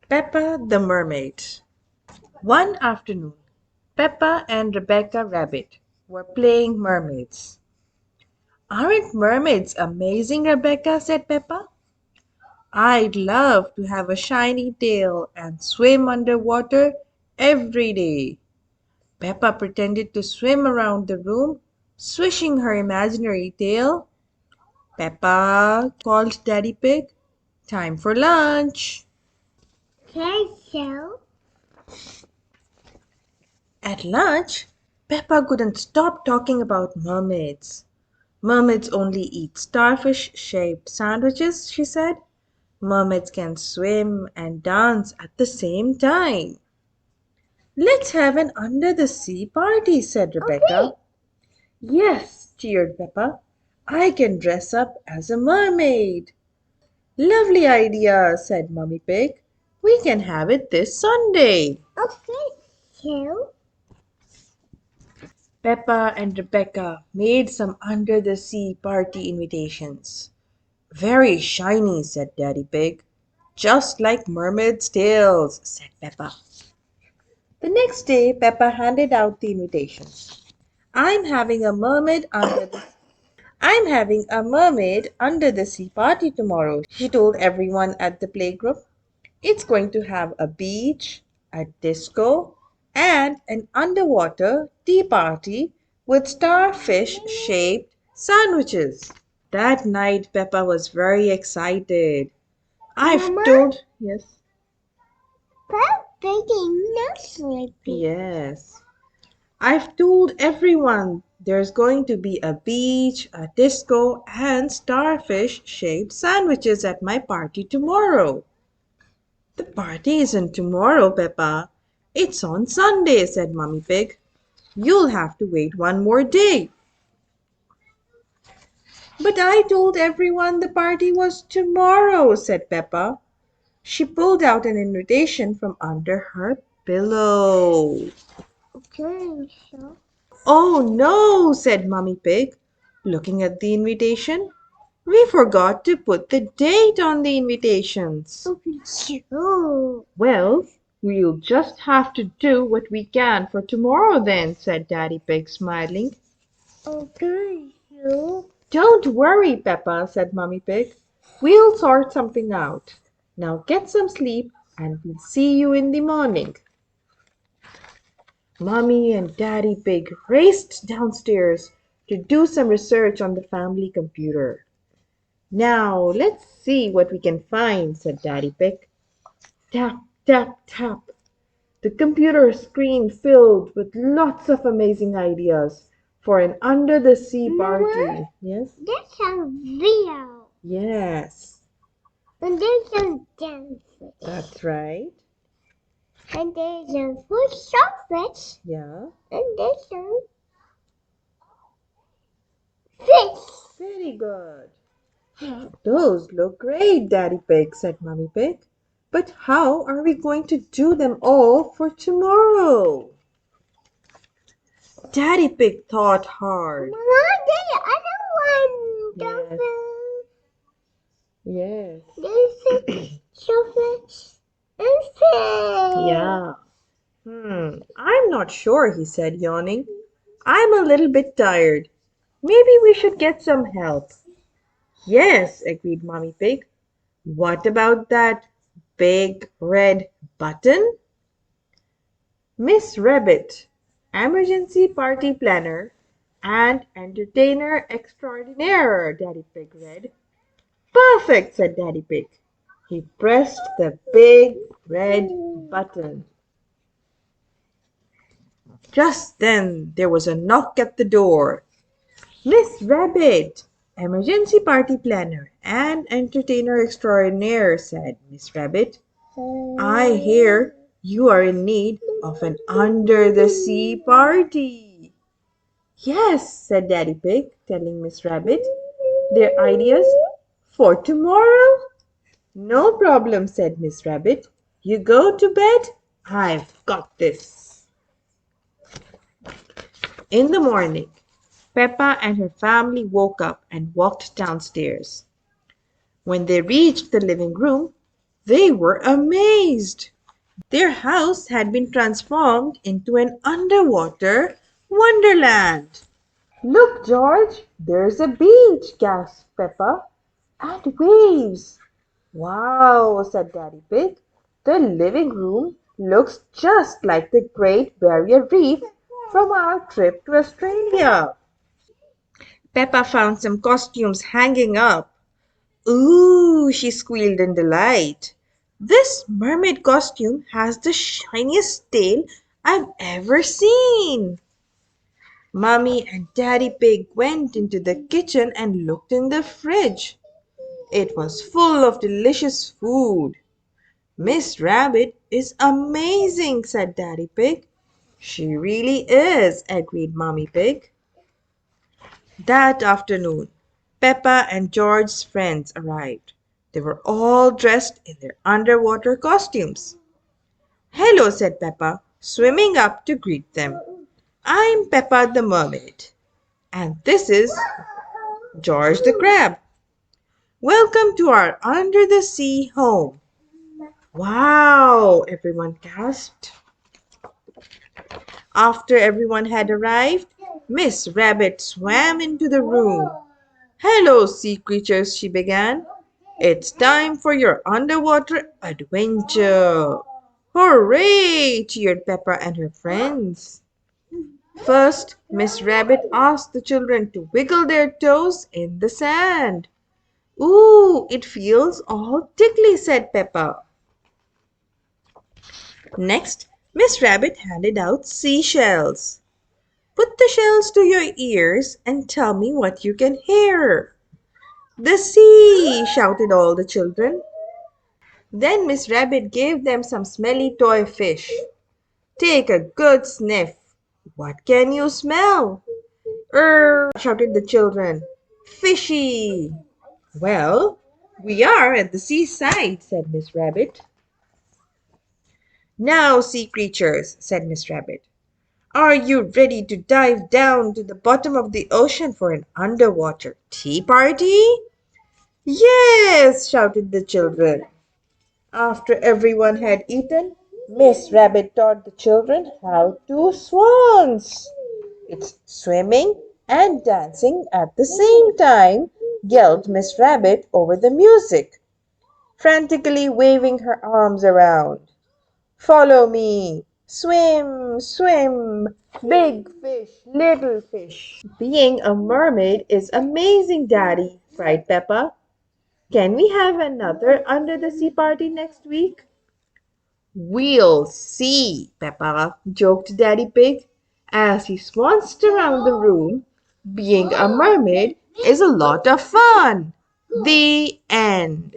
Peppa the Mermaid. One afternoon, Peppa and Rebecca Rabbit were playing mermaids. "Aren't mermaids amazing, Rebecca?" said Peppa. "I'd love to have a shiny tail and swim underwater every day." Peppa pretended to swim around the room, swishing her imaginary tail. "Peppa," called Daddy Pig, "time for lunch." Okay, so At lunch, Peppa couldn't stop talking about mermaids. "Mermaids only eat starfish-shaped sandwiches," she said. "Mermaids can swim and dance at the same time." "Let's have an under-the-sea party," said Rebecca. okay. "Yes," cheered Peppa. "I can dress up as a mermaid." "Lovely idea," said Mummy Pig. "We can have it this Sunday." Okay, so Peppa and Rebecca made some under-the-sea party invitations. "Very shiny," said Daddy Pig. "Just like mermaids' tails," said Peppa. The next day Peppa handed out the invitations. "I'm having a mermaid under the I'm having a mermaid under the sea party tomorrow," she told everyone at the playgroup. "It's going to have a beach, a disco, and an underwater tea party with starfish-shaped sandwiches." That night Peppa was very excited. "I've Mama, told Yes. baking not sleepy. Yes. "I've told everyone there's going to be a beach, a disco, and starfish-shaped sandwiches at my party tomorrow." "The party isn't tomorrow, Peppa. It's on Sunday," said Mummy Pig. "You'll have to wait one more day." "But I told everyone the party was tomorrow," said Peppa. She pulled out an invitation from under her pillow. Okay, so "Oh no," said Mummy Pig, looking at the invitation. "We forgot to put the date on the invitations." okay, so "Well, we'll just have to do what we can for tomorrow then," said Daddy Pig, smiling. okay, so "Don't worry, Peppa," said Mummy Pig. "We'll sort something out. Now get some sleep and we'll see you in the morning." Mummy and Daddy Pig raced downstairs to do some research on the family computer. "Now let's see what we can find," said Daddy Pig. Tap, tap, tap. The computer screen filled with lots of amazing ideas for an under the sea Mama, party. Yes? that's a video. Yes, And there's some dances. that's right. And there's some food chocolates. Yeah, And there's some fish. very good. "Those look great, Daddy Pig," said Mummy Pig. "But how are we going to do them all for tomorrow?" Daddy Pig thought hard. Mama, there's the other one. Yes, yes. There's some chocolates and fish. Yeah. I'm not sure," he said, yawning. "I'm a little bit tired. Maybe we should get some help." "Yes," agreed Mommy Pig. "What about that big red button?" "Miss Rabbit, emergency party planner and entertainer extraordinaire," Daddy Pig read. "Perfect," said Daddy Pig. He pressed the big red button. Just then there was a knock at the door. "Miss Rabbit, emergency party planner and entertainer extraordinaire," said Miss Rabbit. "I hear you are in need of an under the sea party." "Yes," said Daddy Pig, telling Miss Rabbit their ideas for tomorrow. "No problem," said Miss Rabbit. "You go to bed. I've got this." In the morning, Peppa and her family woke up and walked downstairs. When they reached the living room, They were amazed. Their house had been transformed into an underwater wonderland. Look, George, there's a beach, gasped Peppa. And waves. Wow, said Daddy Pig. The living room looks just like the Great Barrier Reef from our trip to Australia. Peppa found some costumes hanging up. Ooh, she squealed in delight. This mermaid costume has the shiniest tail I've ever seen. Mummy and Daddy Pig went into the kitchen and looked in the fridge. It was full of delicious food. Miss Rabbit is amazing, said Daddy Pig. She really is, agreed Mommy Pig. That afternoon, Peppa and George's friends arrived. They were all dressed in their underwater costumes. Hello, said Peppa, swimming up to greet them. I'm Peppa the Mermaid, and this is George the Crab. Welcome to our under the sea home. Wow, everyone gasped. After everyone had arrived, Miss Rabbit swam into the room. Hello, sea creatures, she began. It's time for your underwater adventure. Hooray! Cheered Peppa and her friends. First, Miss Rabbit asked the children to wiggle their toes in the sand. Ooh, it feels all tickly, said Peppa. Next, Miss Rabbit handed out seashells. Put the shells to your ears and tell me what you can hear. The sea! Shouted all the children. Then Miss Rabbit gave them some smelly toy fish. Take a good sniff. What can you smell? Shouted the children. Fishy! Well, we are at the seaside, said Miss Rabbit. Now, sea creatures, said Miss Rabbit, are you ready to dive down to the bottom of the ocean for an underwater tea party? Yes, shouted the children. After everyone had eaten, Miss Rabbit taught the children how to swans. It's swimming and dancing at the same time, yelled Miss Rabbit over the music, frantically waving her arms around. Follow me. Swim, swim, big fish, little fish. Being a mermaid is amazing, Daddy, cried Peppa. Can we have another under the sea party next week? We'll see, Peppa, joked Daddy Pig as he swanced around the room. Being a mermaid is a lot of fun. The end.